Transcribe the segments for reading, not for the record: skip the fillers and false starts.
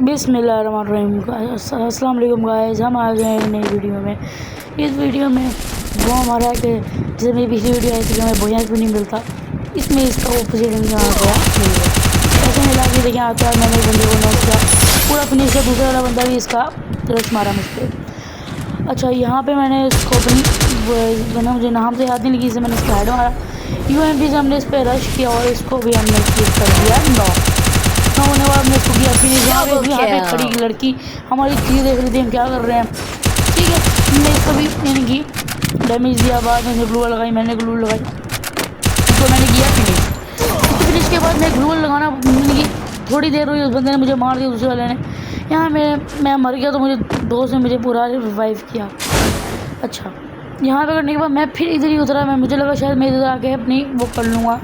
बिस्मिल्लाहिर्रहमानिर्रहीम। अस्सलाम वालेकुम गाइस, हम आ गए हैं नई वीडियो में। इस वीडियो में वो हमारा है कि जैसे मेरी पिछली वीडियो आई थी कि हमें बोया क्यों नहीं मिलता, इसमें इसका ओपोजिट यहाँ गया मिल गया। ऐसे मिला कि देखिए आता है, मैंने बंदे को नोट किया पूरा फिनिश किया, दूसरा वाला बंदा भी इसका रश मारा मुझ पर। अच्छा, यहाँ पे मैंने इसको अपनी बना, मुझे नाम से याद नहीं लगी, इसे मैंने इसका हेड मारा। UMP से हमने इस पर रश किया और इसको भी हमने क्लिक कर दिया नॉक होने वाला। हमने इसको किया फिनिश। यहाँ पे खड़ी लड़की हमारी चीज़ देख रही थी हम क्या कर रहे हैं। ठीक है, हमने इसको भी यानी कि डैमेज दिया, बाद में ग्लू लगाई, मैंने ग्लू लगाई तो मैंने किया फिनिश। इसको फिनिश के बाद मैं ग्लू लगाना यानी कि थोड़ी देर हुई, उस बंदे ने मुझे मार दिया, दूसरे वाले ने। यहाँ मैं मर गया तो मुझे दोस्त ने मुझे पूरा रिवाइव किया। अच्छा, यहाँ पे करने के बाद मैं फिर इधर ही उतरा। मुझे लगा शायद मैं इधर आके अपनी वो कर लूँगा,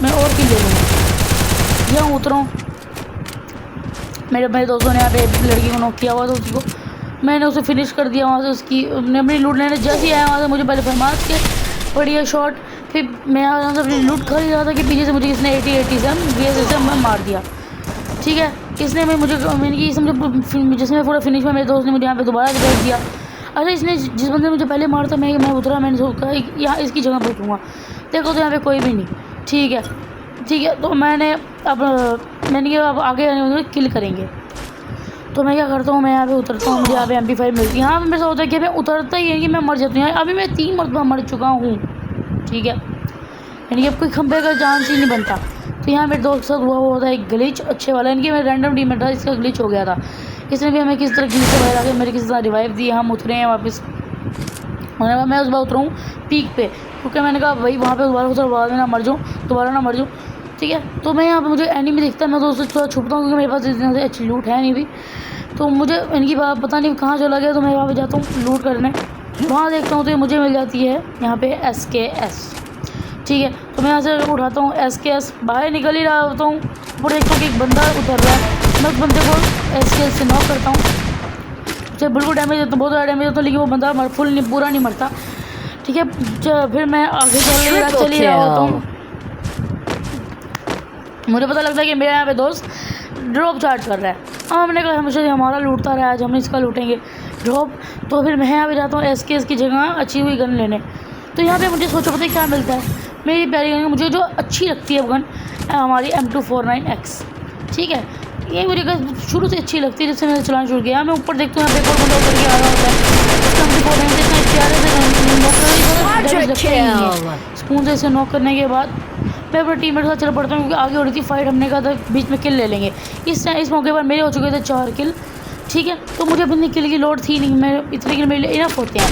मैं और किल ले लूँगा। यहाँ उतरा मेरे दोस्तों ने यहाँ पे लड़की को नॉक किया हुआ था, उसको मैंने उसे फिनिश कर दिया। वहाँ से उसकी अपनी लूट लेने जैसे ही आया वहाँ से मुझे पहले फरमास के बढ़िया शॉट, फिर मैं यहाँ से अपनी लूट खा रहा था कि पीछे से मुझे किसने 80 से मैं मार दिया। ठीक है, इसने मुझे जिसमें पूरा फिनिश में मेरे दोस्त ने मुझे यहाँ पे दोबारा रिवाइव दिया। अच्छा, इसने जिस बंदे ने मुझे पहले मारा था मैं उतरा, मैंने सोचा यहाँ इसकी जगह पहुँचूँगा। देखो तो यहाँ पे कोई भी नहीं। ठीक है, तो मैंने कहा अब आगे आने किल करेंगे। तो मैं क्या करता हूँ, मैं यहाँ पे उतरता हूँ, मुझे यहाँ पे MP5 मिलती है। यहाँ पे मेरे साथ होता है कि मैं उतरता ही है कि मैं मर जाती हूँ। अभी मैं 3 मरतबा मर चुका हूँ। ठीक है, यानी कि अब कोई खंबे का चांस ही नहीं बनता। तो यहाँ मेरे दोस्त के साथ हुआ होता है एक ग्लिच अच्छे वाला, यानी कि मैं रैंडम टीम में था, इसका ग्लिच हो गया था। इसने भी हमें किस तरह ग्लिच से बाहर आके मेरे किसी तरह रिवाइव दिए। हम उतरे हैं वापस, होने बाद मैं उस बार उतरा हूँ पीक पे, क्योंकि मैंने कहा भाई वहाँ पे दोबारा ना मर जाऊँ। ठीक है, तो मैं यहाँ पे मुझे एनिमी दिखता है, मैं तो उससे थोड़ा छुपता हूँ क्योंकि मेरे पास इतनी अच्छी लूट है नहीं भी। तो मुझे इनकी बात पता नहीं कहाँ चला गया, तो मैं वहाँ पे जाता हूँ लूट करने। वहाँ देखता हूँ तो मुझे मिल जाती है यहाँ पे SKS। ठीक है, तो मैं यहाँ से उठाता हूँ SKS, बाहर निकल ही रहा होता हूँ, पूरे देखता हूँ कि एक बंदा उतर रहा है। मैं उस बंदे को SKS से नॉक करता हूँ, उसे बिल्कुल डैमेज देता हूँ, बहुत ज़्यादा डैमेज देता हूँ, लेकिन वो बंदा पूरा नहीं मरता। ठीक है, फिर मैं आगे चल ही रहा होता हूँ। मुझे पता लगता है कि मेरा यहाँ पे दोस्त ड्रॉप चार्ज कर रहा है। अब हमने कहा हमेशा हमारा लूटता रहा है, आज हम इसका लूटेंगे ड्रॉप। तो फिर मैं यहाँ पे जाता हूँ SKS की जगह अच्छी हुई गन लेने। तो यहाँ पे मुझे सोचो पता है क्या मिलता है, मेरी प्यारी गन मुझे जो अच्छी लगती है गन हमारी M249X। ठीक है, ये मुझे शुरू से अच्छी लगती है, जिससे मैंने चलाना शुरू किया। मैं ऊपर देखता हूँ यहाँ पे कोई बंदा उतर के आ रहा होता है, स्पून से इसे नॉक करने के बाद मैं अपने टीममेट के साथ चल पड़ता हूँ, क्योंकि आगे हो रही थी फाइट। हमने कहा था बीच में किल ले लेंगे। इस मौके पर मेरे हो चुके थे 4 किल। ठीक है, तो मुझे अपनी किल की लोड थी नहीं, मैं इतने किल मेरे लिए इनफ होते हैं।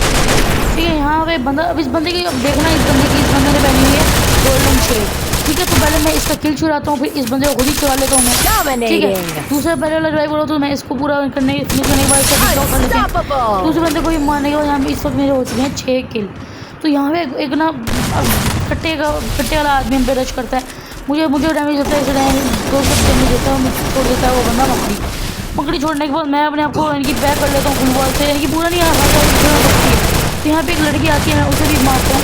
ठीक है, यहाँ पे बंदा, अब इस बंदे की देखना, इस बंदे ने पहनी हुई है गोल्डन शेड। ठीक है, तो पहले मैं इसका किल चुराता हूँ, फिर इस बंदे को खुद ही चुरा लेता हूँ मैं। ठीक है, दूसरे पहले वाला ड्राइव हो तो मैं इसको पूरा करने के बाद दूसरे बंदे को भी मारने के बाद यहाँ पे इस वक्त मेरे हो चुके हैं 6 किल। तो यहाँ पे एक ना कट्टे वाला आदमी हम पे रश करता है, मुझे डैमेज होता है, ऐसे डैमेज देता है, छोड़ देता है वो बंदा मकड़ी छोड़ने के बाद मैं अपने आप को इनकी पैक कर लेता हूँ फुल बॉल से, यानी कि पूरा नहीं आ रहा। तो यहाँ पे एक लड़की आती है, मैं उसे भी मारता हूँ।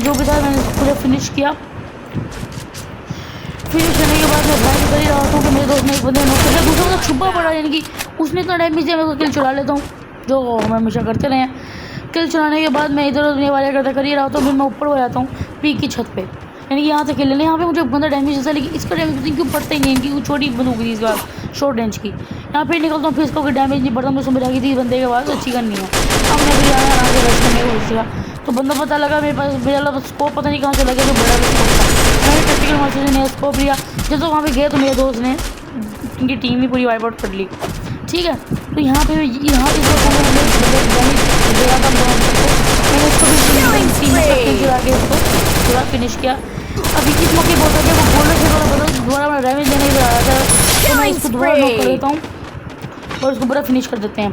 जो भी था मैंने पूरा फिनिश किया। फिनिश करने के बाद मैं ड्राइव कर ही रहा हूँ कि मेरे दोस्त ने एक बंदे नॉक कर दिया, दूसरा बंदा छुपा पड़ा, यानी कि उसने इतना डैमेज दिया, मैं किल चुरा लेता हूँ, जो हम हमेशा करते रहे हैं। किल चलाने के बाद मैं इधर उधर वाले करता कर ही रहा हूँ, फिर मैं ऊपर हो जाता हूँ पीक की छत पे, यानी कि यहाँ से खेल लेने। यहाँ पे मुझे बंदा डैमेज देता है, लेकिन इसका डैमेज क्यों पड़ता ही नहीं, इनकी छोटी बंदूक थी इस बार शॉर्ट रेंज की। यहाँ पे निकलता हूँ, फिर इसको कोई डैमेज नहीं पड़ता, मुझे समझ आ गई थी बंदे के बाद अच्छी गन नहीं है। अब मैं भी आया आगे रश करने को उसका, तो बंदा पता लगा मेरे पास, मेरा स्कोप पता नहीं कहाँ चला गया, जो बड़ा स्कोप था। मैंने प्रैक्टिकल मास्टर ने स्कोप लिया, जब तो वहाँ पे गए तो मेरे दोस्त ने उनकी टीम ही पूरी वाइप आउट कर ली। ठीक है, तो यहाँ पे मैंने उसको पूरा फिनिश किया। अभी इस मौके बहुत है वो गोल्डन से दोबारा डैमेज देने के आया था, तो मैं इसको दोबारा नॉक कर देता हूँ और उसको पूरा फिनिश कर देते हैं।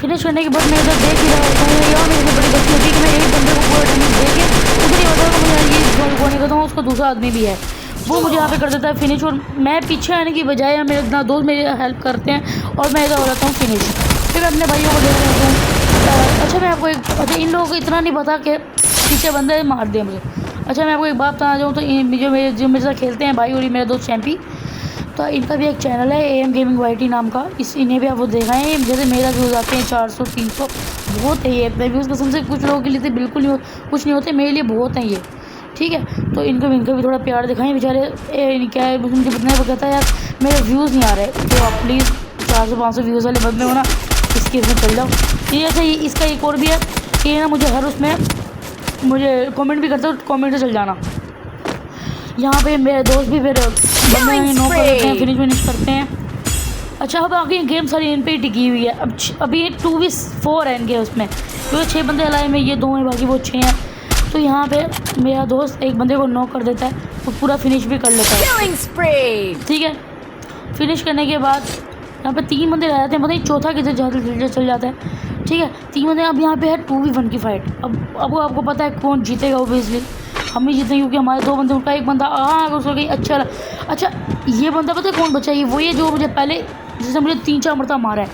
फिनिश करने के बाद मैं इधर देख ही रहा होता हूँ, यहाँ मेरी बड़ी गलती होती है कि मैं एक बंदे को पूरा डैमेज दे के उधर ही होता है, मुझे ये गोने करता हूँ, उसको दूसरा आदमी भी है, वो मुझे यहाँ पे कर देता है फिनिश, और मैं पीछे आने की बजाय मेरे इतना दोस्त मेरी हेल्प करते हैं और मैं इधर हो जाता हूँ फिनिश। फिर मैं अपने भाइयों को देख रहा हूँ। अच्छा, मैं आपको इन लोगों को इतना नहीं पता कि पीछे बंदे मार दिए मुझे। अच्छा, मैं आपको एक बात बताना चाहूँ, तो जो मेरे साथ खेलते हैं भाई और मेरे दोस्त चैंपी, तो इनका भी एक चैनल है AM गेमिंग YT नाम का, इन्हें भी आप वो देखाएँ। जैसे मेरा व्यूज़ आते हैं 400-300, बहुत है ये। मैं व्यूज़ कसम से कुछ लोगों के लिए तो बिल्कुल नहीं, कुछ नहीं होते, मेरे लिए बहुत हैं ये, ठीक है। तो इनका भी थोड़ा प्यार दिखाएं बेचारे। क्या है, मुझे बताना है, वो कहता है यार मेरे व्यूज़ नहीं आ रहे, तो आप प्लीज़ 400-500 व्यूज़ वाले बंदे हो ना, इसके इसमें चल जाओ। ये ऐसा ही इसका एक और भी है कि ना मुझे हर उसमें मुझे कमेंट भी करते हो, कमेंट से चल जाना। यहाँ पे मेरे दोस्त भी फिर बंदे नॉक कर देते हैं, फिनिश करते हैं। अच्छा, अब आगे गेम सारी इन पे ही टिकी हुई है। अब अभी 2v4 है इनके उसमें, क्योंकि 6 बंदे अलाए में, ये 2 हैं, बाकी वो 6 हैं। तो यहाँ पे मेरा दोस्त एक बंदे को नॉक कर देता है, वो पूरा फिनिश भी कर लेता है, ठीक है। फिनिश करने के बाद यहाँ पे 3 बंदे रह जाते हैं, पता नहीं चौथा किधर चल जाता है, ठीक है। 3 बंदे। अब यहाँ पे है 2v1 की फाइट। अब आपको पता है कौन जीतेगा, ओबियसली हम ही जीतेंगे, क्योंकि हमारे 2 बंदे, उनका एक बंदा उसको कहीं अच्छा ये बंदा पता है कौन बचा, ये वही है जो मुझे पहले, जिसने मुझे 3-4 मरतबा मारा है,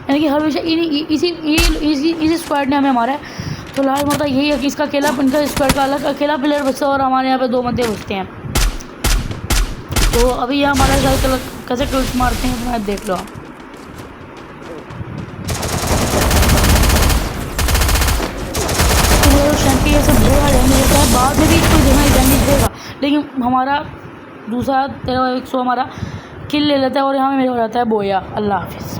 यानी कि हमेशा इसी स्क्वाड ने हमें मारा है। तो लाल मरता यही है कि इसका अकेला, इनका स्क्वाड का अलग अकेला प्लेयर बचता है और हमारे यहाँ पे 2 बंदे बचते हैं। तो अभी यहाँ हमारे साथ कैसे क्लिच मारते हैं, तो देख लो आप। शैंपी ऐसे बहुत डैमेज देता है, बाद में भी कोई डैमेज देगा, लेकिन हमारा दूसरा 13/100 हमारा किल ले लेता है, और यहाँ में मेरा हो जाता है बोया। अल्लाह हाफिज़।